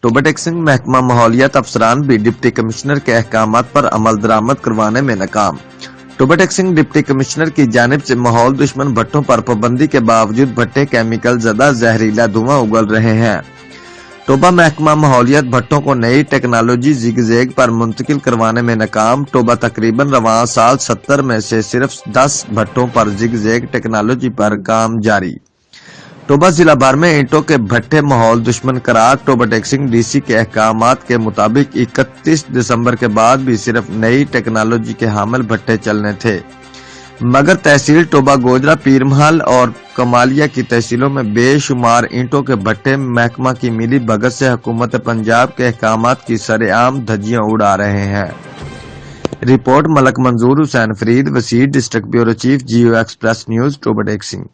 Toba टेक्सिंग महकमा माहौलियात अफसरान भी डिप्टी कमिश्नर के अहकामात पर अमल दरामद करवाने में नाकाम। टोबा टेक्सिंग डिप्टी कमिश्नर की जानिब से माहौल दुश्मन भट्टों पर पाबंदी के बावजूद भट्टे केमिकल ज़दा जहरीला धुआं उगल रहे हैं। टोबा महकमा माहौलियात भट्टों को नई टेक्नोलॉजी जिगजैग पर मुंतकिल करवाने में नाकाम। टोबा तकरीबन रवां साल 70 में से सिर्फ 10 भट्टों पर जिगजैग टेक्नोलॉजी पर काम जारी। टोबा जिला भर में ईंटों के भट्टे माहौल दुश्मन करार। टोबा टेक्सिंग डीसी के अहकामात के मुताबिक 31 दिसंबर के बाद भी सिर्फ नई टेक्नोलॉजी के हामिल भट्टे चलने थे, मगर तहसील टोबा, गोजरा, पीरमहल और कमालिया की तहसीलों में बेशुमार ईंटों के भट्टे महकमा की मिली भगत से हुकूमत पंजाब के अहकामात की सरेआम धज्जियां उड़ा रहे हैं। रिपोर्ट मलक मंजूर Hussain Farid, Wasir, district bureau chief, जियो एक्सप्रेस न्यूज, टोबा टेक्सिंग।